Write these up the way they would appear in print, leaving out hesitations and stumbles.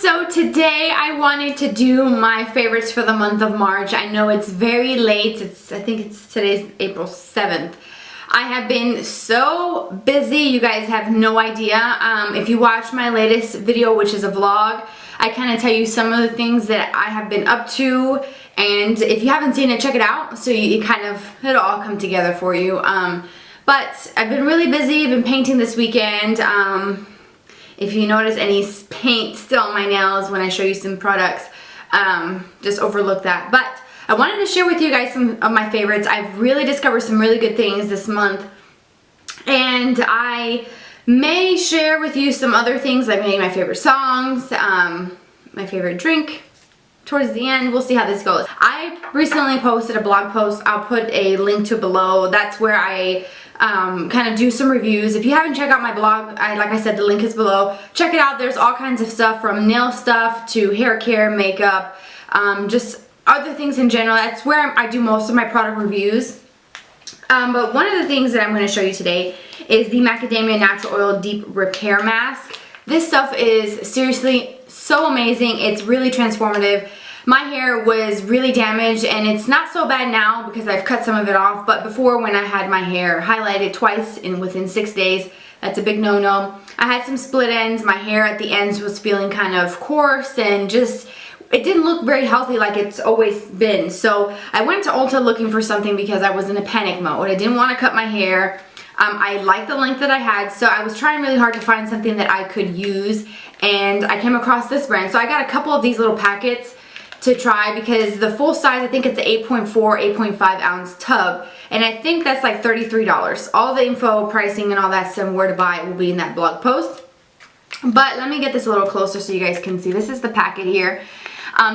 So today I wanted to do my favorites for the month of March. I know it's very late. I think today's April 7th. I have been so busy, you guys have no idea. If you watch my latest video, which is a vlog, I kind of tell you some of the things that I have been up to, and if you haven't seen it, check it out so it'll all come together for you. But I've been really busy. I've been painting this weekend. If you notice any paint still on my nails when I show you some products, just overlook that. But I wanted to share with you guys some of my favorites. I've really discovered some really good things this month, and I may share with you some other things, like maybe my favorite songs, my favorite drink towards the end. We'll see how this goes. I recently posted a blog post. I'll put a link to below. That's where I kind of do some reviews. If you haven't checked out my blog, like I said, the link is below. Check it out. There's all kinds of stuff, from nail stuff to hair care, makeup, just other things in general. That's where I do most of my product reviews. But one of the things that I'm going to show you today is the Macadamia Natural Oil Deep Repair Mask. This stuff is seriously so amazing. It's really transformative. My hair was really damaged, and it's not so bad now because I've cut some of it off, but before, when I had my hair highlighted twice within 6 days, that's a big no-no. I had some split ends. My hair at the ends was feeling kind of coarse, and just, it didn't look very healthy like it's always been. So I went to Ulta looking for something because I was in a panic mode. I didn't want to cut my hair. I liked the length that I had, so I was trying really hard to find something that I could use, and I came across this brand. So I got a couple of these little packets to try, because the full size, I think it's an 8.4, 8.5 ounce tub, and I think that's like $33. All the info, pricing, and all that stuff, where to buy it, will be in that blog post. But let me get this a little closer so you guys can see. This is the packet here.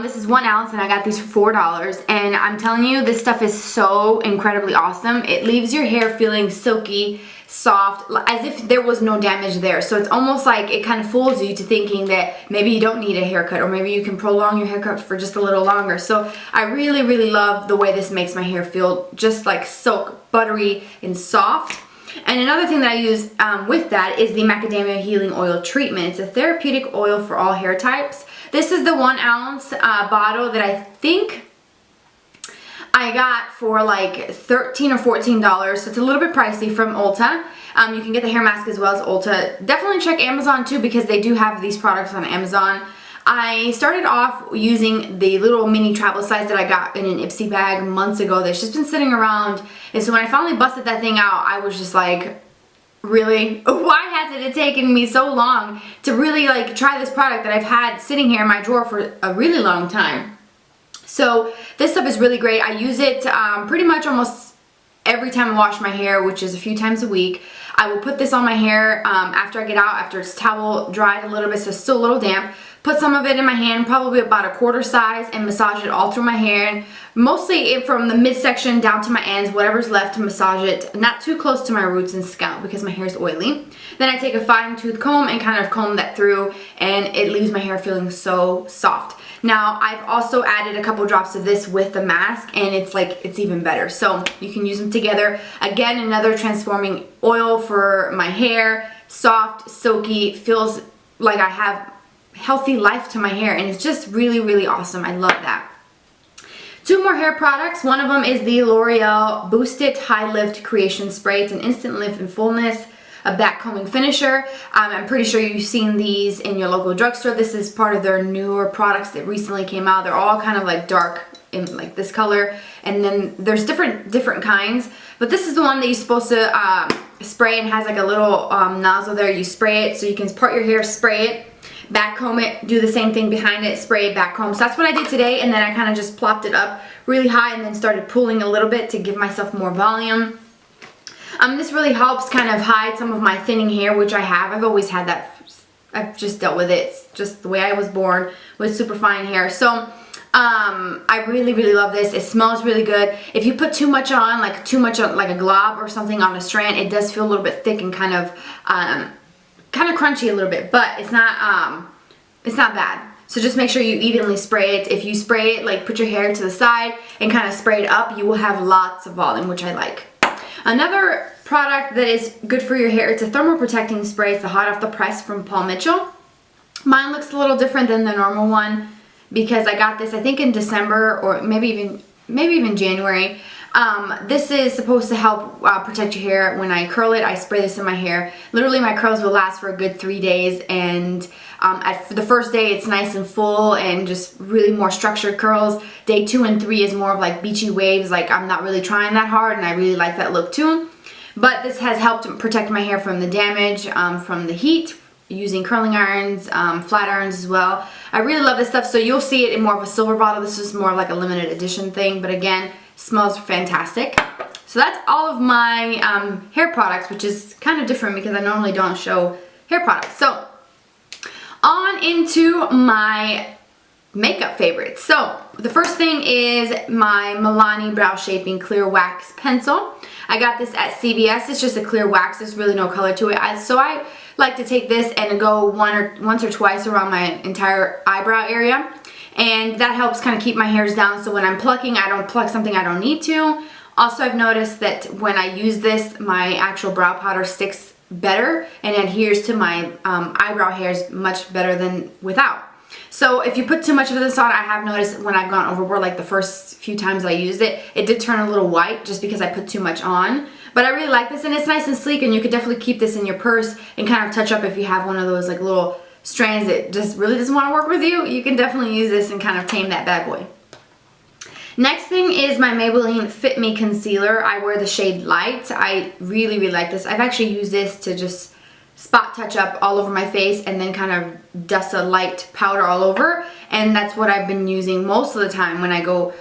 This is 1 ounce, and I got these for $4, and I'm telling you, this stuff is so incredibly awesome. It leaves your hair feeling silky, soft, as if there was no damage there. So it's almost like it kind of fools you to thinking that maybe you don't need a haircut, or maybe you can prolong your haircut for just a little longer. So I really, really love the way this makes my hair feel just like silk, buttery, and soft. And another thing that I use with that is the Macadamia Healing Oil Treatment. It's a therapeutic oil for all hair types. This is the 1 ounce bottle that I think I got for like $13 or $14, so it's a little bit pricey, from Ulta. You can get the hair mask as well as Ulta. Definitely check Amazon too, because they do have these products on Amazon. I started off using the little mini travel size that I got in an Ipsy bag months ago that's just been sitting around, and so when I finally busted that thing out, I was just like, really? Why has it taken me so long to really like try this product that I've had sitting here in my drawer for a really long time? So this stuff is really great. I use it pretty much almost every time I wash my hair, which is a few times a week. I will put this on my hair after I get out, after it's towel dried a little bit, so it's still a little damp. Put some of it in my hand, probably about a quarter size, and massage it all through my hair. And mostly from the midsection down to my ends, whatever's left, to massage it, not too close to my roots and scalp because my hair is oily. Then I take a fine tooth comb and kind of comb that through, and it leaves my hair feeling so soft. Now, I've also added a couple drops of this with the mask, and it's even better. So you can use them together. Again, another transforming oil for my hair. Soft, silky, feels like I have healthy life to my hair, and it's just really, really awesome. I love that. 2 more hair products. One of them is the L'Oreal Boost It High Lift Creation Spray. It's an instant lift and fullness, a back combing finisher. I'm pretty sure you've seen these in your local drugstore. This is part of their newer products that recently came out. They're all kind of like dark in like this color, and then there's different kinds, but this is the one that you're supposed to spray, and has like a little nozzle there. You spray it, so you can part your hair, spray it, back comb it, do the same thing behind it, spray it, back comb. So that's what I did today, and then I kind of just plopped it up really high and then started pulling a little bit to give myself more volume. This really helps kind of hide some of my thinning hair, which I have. I've always had that. I've just dealt with it. It's just the way I was born, with super fine hair. So I really, really love this. It smells really good. If you put too much on, like a glob or something on a strand, it does feel a little bit thick and kind of crunchy a little bit, but it's not bad. So just make sure you evenly spray it. If you spray it, like put your hair to the side and kind of spray it up, you will have lots of volume, which I like. Another product that is good for your hair, it's a thermal protecting spray. It's the Hot Off the Press from Paul Mitchell. Mine looks a little different than the normal one because I got this I think in December or maybe even January. This is supposed to help protect your hair. When I curl it, I spray this in my hair. Literally my curls will last for a good 3 days, and for the first day it's nice and full and just really more structured curls. Day 2 and 3 is more of like beachy waves, like I'm not really trying that hard, and I really like that look too. But this has helped protect my hair from the damage, from the heat, using curling irons, flat irons as well. I really love this stuff. So you'll see it in more of a silver bottle. This is more of like a limited edition thing, but again, smells fantastic. So that's all of my hair products, which is kind of different because I normally don't show hair products. So on into my makeup favorites. So the first thing is my Milani Brow Shaping Clear Wax Pencil. I got this at CVS. It's just a clear wax. There's really no color to it. So I like to take this and go once or twice around my entire eyebrow area. And that helps kind of keep my hairs down, so when I'm plucking, I don't pluck something I don't need to. Also, I've noticed that when I use this, my actual brow powder sticks better and adheres to my eyebrow hairs much better than without. So if you put too much of this on, I have noticed when I've gone overboard, like the first few times I used it, it did turn a little white just because I put too much on. But I really like this, and it's nice and sleek, and you could definitely keep this in your purse and kind of touch up if you have one of those like little strands that just really doesn't want to work with you. You can definitely use this and kind of tame that bad boy. Next thing is my Maybelline Fit Me Concealer. I wear the shade Light. I really like this. I've actually used this to just spot touch up all over my face and then kind of dust a light powder all over, and that's what I've been using most of the time when I go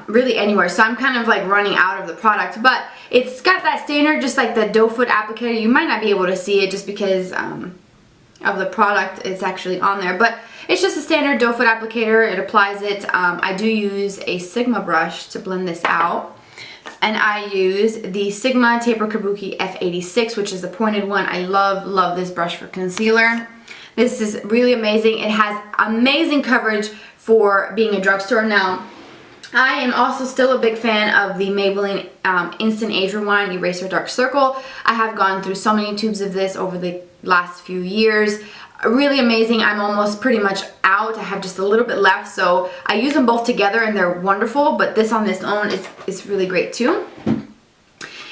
really anywhere. So I'm kind of like running out of the product, but it's got that standard, just like the doe foot applicator. You might not be able to see it just because of the product it's actually on there, but it's just a standard doe foot applicator. It applies it. I do use a Sigma brush to blend this out, and I use the Sigma Taper Kabuki F86, which is the pointed one. I love this brush for concealer. This is really amazing. It has amazing coverage for being a drugstore. Now, I am also still a big fan of the Maybelline Instant Age Rewind Eraser Dark Circle. I have gone through so many tubes of this over the last few years. Really amazing. I'm almost pretty much out. I have just a little bit left, so I use them both together and they're wonderful, but this on its own is really great too.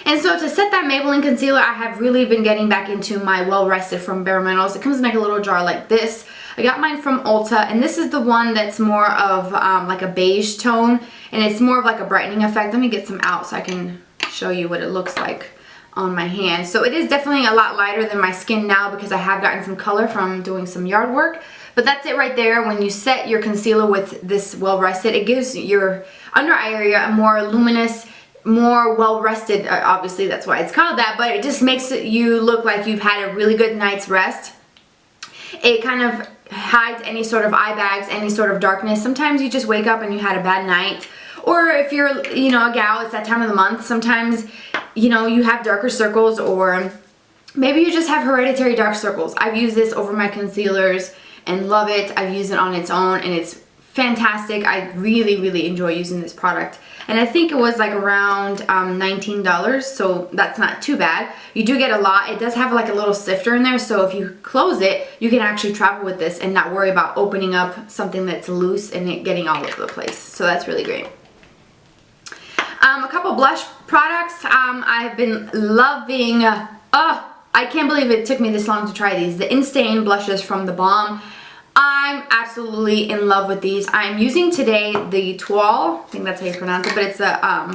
And so to set that Maybelline concealer, I have really been getting back into my Well Rested from Bare Minerals. It comes in like a little jar like this. I got mine from Ulta, and this is the one that's more of like a beige tone, and it's more of like a brightening effect. Let me get some out so I can show you what it looks like on my hand. So it is definitely a lot lighter than my skin now because I have gotten some color from doing some yard work. But that's it right there. When you set your concealer with this Well Rested, it gives your under eye area a more luminous, more well rested, obviously that's why it's called that, but it just makes you look like you've had a really good night's rest. It kind of hides any sort of eye bags, any sort of darkness. Sometimes you just wake up and you had a bad night, or if you're, you know, a gal, it's that time of the month, sometimes, you know, you have darker circles, or maybe you just have hereditary dark circles. I've used this over my concealers and love it. I've used it on its own and it's fantastic. I really enjoy using this product, and I think it was like around $19, so that's not too bad. You do get a lot. It does have like a little sifter in there, so if you close it, you can actually travel with this and not worry about opening up something that's loose and it getting all over the place. So that's really great. A couple blush products. I've been loving, I can't believe it took me this long to try these. The Instain blushes from The Balm. I'm absolutely in love with these. I'm using today the Toile, I think that's how you pronounce it, but it's a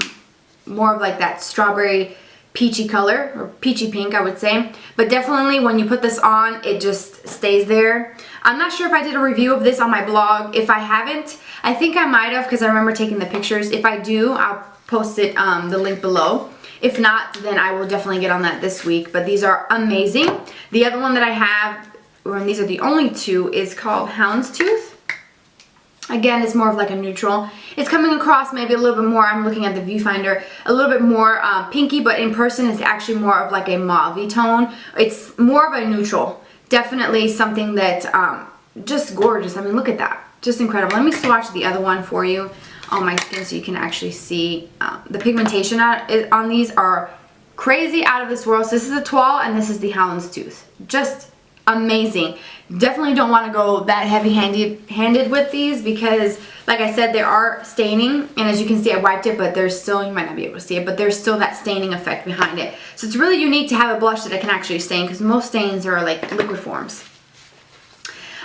more of like that strawberry peachy color, or peachy pink I would say. But definitely when you put this on, it just stays there. I'm not sure if I did a review of this on my blog. If I haven't, I think I might have, because I remember taking the pictures. If I do, I'll post it, the link below. If not, then I will definitely get on that this week. But these are amazing. The other one that I have, and these are the only two, is called Houndstooth. Again, it's more of like a neutral. It's coming across maybe a little bit more, I'm looking at the viewfinder, a little bit more pinky, but in person it's actually more of like a mauve tone. It's more of a neutral. Definitely something that, just gorgeous. I mean, look at that. Just incredible. Let me swatch the other one for you on my skin so you can actually see the pigmentation on these are crazy, out of this world. So this is the Toile and this is the Houndstooth. Just amazing. Definitely don't want to go that heavy-handed with these because, like I said, they are staining, and as you can see, I wiped it, but there's still, you might not be able to see it, but there's still that staining effect behind it. So it's really unique to have a blush that I can actually stain, because most stains are like liquid forms.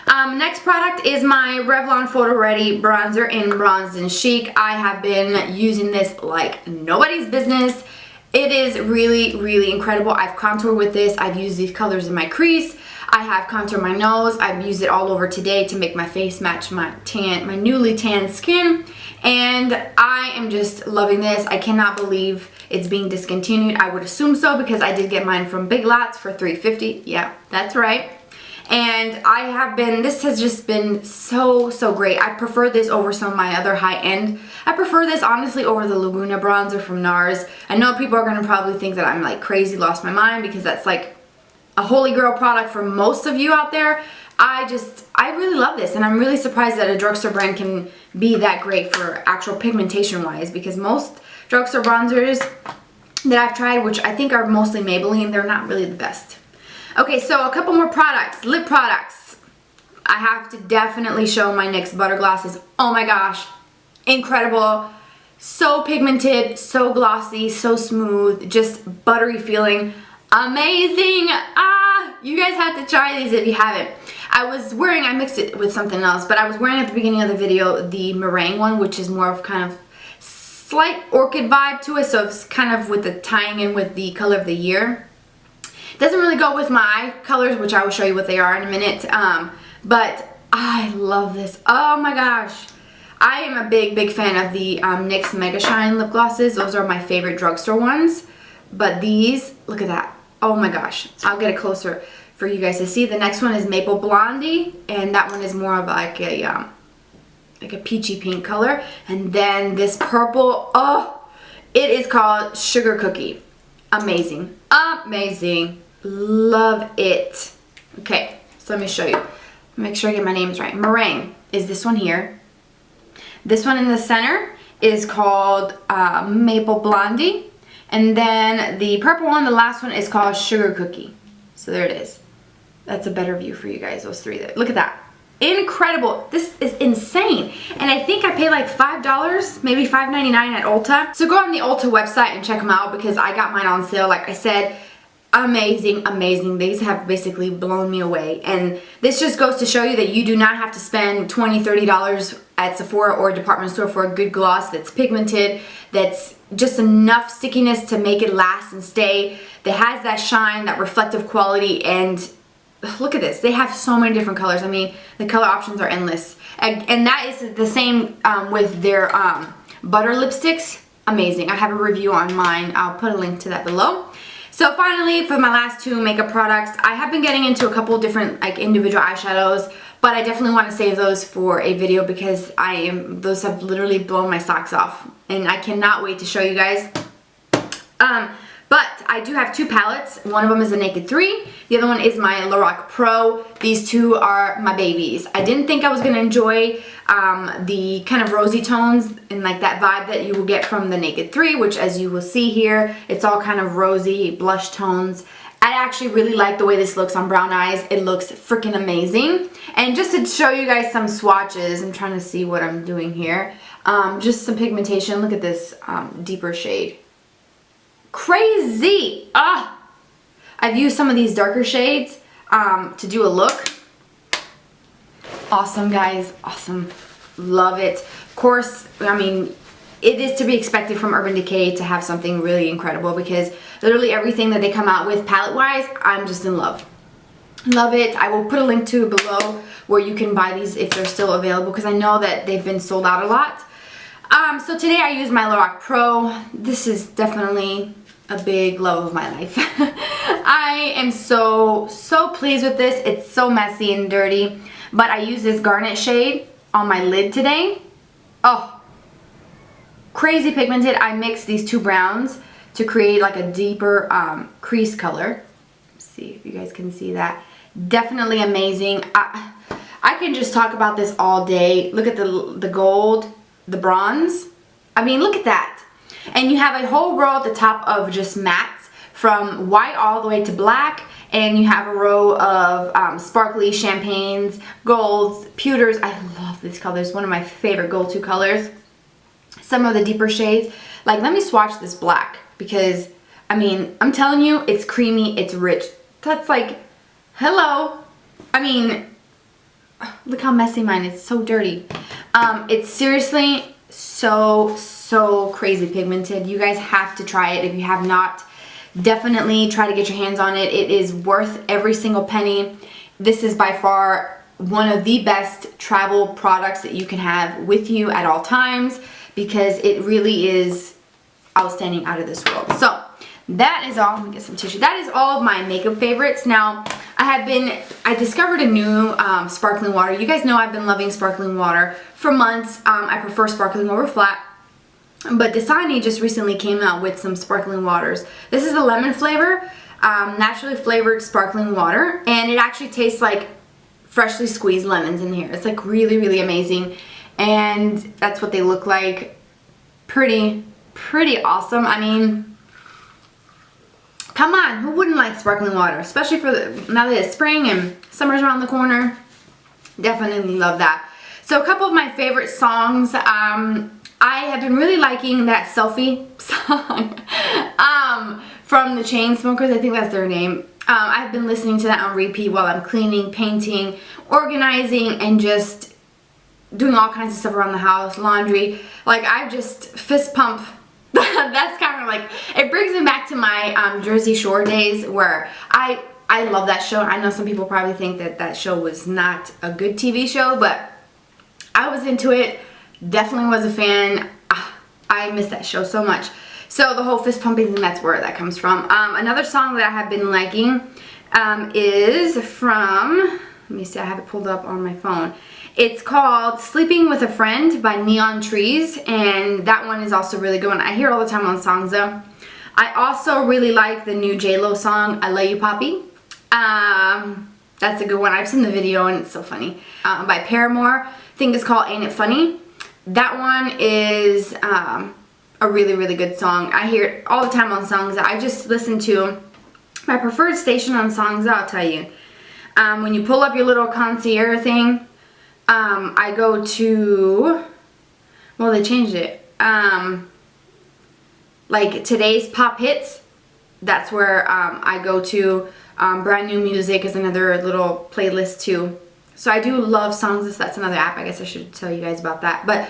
Next product is my Revlon Photo Ready bronzer in Bronzed and Chic. I have been using this like nobody's business. It is really, really incredible. I've contoured with this. I've used these colors in my crease. I have contoured my nose. I've used it all over today to make my face match my newly tan skin. And I am just loving this. I cannot believe it's being discontinued. I would assume so because I did get mine from Big Lots for $3.50. Yeah, that's right. And this has just been so great. I prefer this over some of my other high-end. I prefer this honestly over the Laguna bronzer from NARS. I know people are gonna probably think that I'm like crazy, lost my mind, because that's like a holy grail product for most of you out there. I really love this, and I'm really surprised that a drugstore brand can be that great for actual pigmentation wise, because most drugstore bronzers that I've tried, which I think are mostly Maybelline, they're not really the best. Okay, so a couple more products, lip products. I have to definitely show my NYX Butter Glosses. Oh my gosh, incredible. So pigmented, so glossy, so smooth, just buttery feeling. Amazing. You guys have to try these if you haven't. I mixed it with something else, but I was wearing at the beginning of the video the meringue one, which is more of kind of slight orchid vibe to it, so it's kind of with the tying in with the color of the year. Doesn't really go with my eye colors, which I will show you what they are in a minute, but I love this. Oh my gosh. I am a big fan of the NYX Mega Shine lip glosses. Those are my favorite drugstore ones, but these, look at that. Oh my gosh. I'll get it closer for you guys to see. The next one is Maple Blondie, and that one is more of like a peachy pink color. And then this purple, oh, it is called Sugar Cookie. Amazing. Amazing. Love it. Okay, so let me show you. Make sure I get my names right. Meringue is this one here. This one in the center is called Maple Blondie. And then the purple one, the last one, is called Sugar Cookie. So there it is. That's a better view for you guys, those three there. Look at that. Incredible. This is insane. And I think I paid like $5, maybe $5.99 at Ulta. So go on the Ulta website and check them out because I got mine on sale. Like I said, amazing, amazing. These have basically blown me away. And this just goes to show you that you do not have to spend $20, $30 at Sephora or a department store for a good gloss that's pigmented, that's just enough stickiness to make it last and stay, that has that shine, that reflective quality. And look at this. They have so many different colors. I mean, the color options are endless. And that is the same with their butter lipsticks. Amazing. I have a review on mine. I'll put a link to that below. So finally, for my last two makeup products, I have been getting into a couple different like individual eyeshadows, but I definitely want to save those for a video because those have literally blown my socks off, and I cannot wait to show you guys. But I do have two palettes. One of them is a Naked 3. The other one is my Lorac Pro. These two are my babies. I didn't think I was going to enjoy the kind of rosy tones and like that vibe that you will get from the Naked 3, which as you will see here, it's all kind of rosy blush tones. I actually really like the way this looks on brown eyes. It looks freaking amazing. And just to show you guys some swatches, I'm trying to see what I'm doing here. Just some pigmentation. Look at this deeper shade. Crazy. I've used some of these darker shades to do a look. Awesome, guys. Awesome. Love it. Of course, I mean, it is to be expected from Urban Decay to have something really incredible because literally everything that they come out with palette wise, I'm just in love. Love it. I will put a link to below where you can buy these if they're still available because I know that they've been sold out a lot. So today I used my Lorac Pro. This is definitely a big love of my life. I am so pleased with this. It's so messy and dirty, but I use this garnet shade on my lid today. Oh, crazy pigmented. I mixed these two browns to create like a deeper crease color. Let's see if you guys can see that. Definitely amazing. I can just talk about this all day. Look at the gold, the bronze. I mean, look at that. And you have a whole row at the top of just mattes from white all the way to black. and you have a row of sparkly champagnes, golds, pewters. I love these colors. One of my favorite go-to colors. Some of the deeper shades. Like, let me swatch this black because, I mean, I'm telling you, it's creamy, it's rich. That's like, hello. I mean, look how messy mine is. It's so dirty. It's seriously so crazy pigmented. You guys have to try it if you have not. Definitely try to get your hands on it. It is worth every single penny. This is by far one of the best travel products that you can have with you at all times because it really is outstanding, out of this world. So that is all. Let me get some tissue. That is all of my makeup favorites. Now, I discovered a new sparkling water. You guys know I've been loving sparkling water for months. I prefer sparkling over flat. But Dasani just recently came out with some sparkling waters. This is the lemon flavor, naturally flavored sparkling water. And it actually tastes like freshly squeezed lemons in here. It's like really amazing. And that's what they look like. Pretty awesome. I mean, come on, who wouldn't like sparkling water? Especially for now that it's spring and summer's around the corner. Definitely love that. So a couple of my favorite songs. I have been really liking that Selfie song from the Chainsmokers. I think that's their name. I've been listening to that on repeat while I'm cleaning, painting, organizing, and just doing all kinds of stuff around the house, laundry. Like, I just fist pump. That's kind of like, it brings me back to my Jersey Shore days where I love that show. I know some people probably think that that show was not a good TV show, but I was into it. Definitely was a fan. I miss that show so much. So the whole fist pumping thing, that's where that comes from. Another song that I have been liking is from, let me see, I have it pulled up on my phone. It's called Sleeping with a Friend by Neon Trees, and that one is also really good one. I hear it all the time on songs though. I also really like the new J-Lo song, I Love You Poppy. That's a good one. I've seen the video and it's so funny. By Paramore. I think it's called Ain't It Funny. That one is a really good song. I hear it all the time on songs. I just listen to my preferred station on songs, I'll tell you. When you pull up your little concierge thing, I go to, well, they changed it. Like today's pop hits, that's where I go to. Brand new music is another little playlist too. So I do love songs. That's another app. I guess I should tell you guys about that. But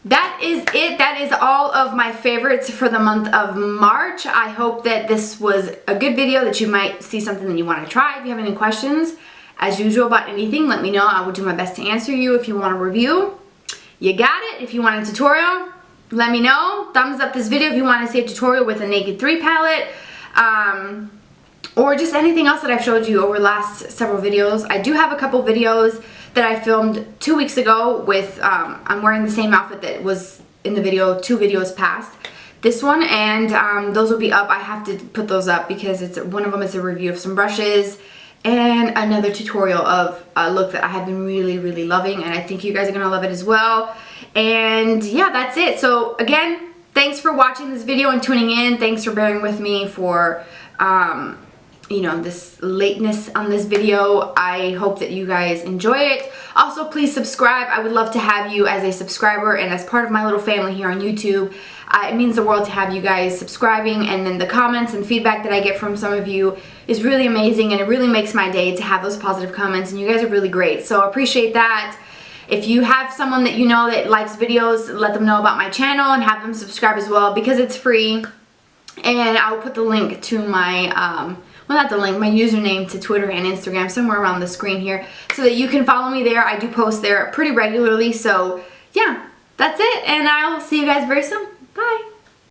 that is it. That is all of my favorites for the month of March. I hope that this was a good video, that you might see something that you want to try. If you have any questions, as usual, about anything, let me know. I will do my best to answer you. If you want a review, you got it. If you want a tutorial, let me know. Thumbs up this video if you want to see a tutorial with a Naked 3 palette. Or just anything else that I've showed you over the last several videos. I do have a couple videos that I filmed 2 weeks ago with, I'm wearing the same outfit that was in the video 2 videos past this one, and those will be up. I have to put those up because it's one of them is a review of some brushes and another tutorial of a look that I have been really loving, and I think you guys are gonna love it as well. And yeah, that's it. So again, thanks for watching this video and tuning in. Thanks for bearing with me for you know, this lateness on this video. I hope that you guys enjoy it. Also, please subscribe. I would love to have you as a subscriber and as part of my little family here on YouTube. It means the world to have you guys subscribing, and then the comments and feedback that I get from some of you is really amazing, and it really makes my day to have those positive comments, and you guys are really great, so I appreciate that. If you have someone that you know that likes videos, let them know about my channel and have them subscribe as well, because it's free. And I'll put the link to my well, not the link, my username to Twitter and Instagram somewhere around the screen here, so that you can follow me there. I do post there pretty regularly. So yeah, that's it, and I'll see you guys very soon. Bye.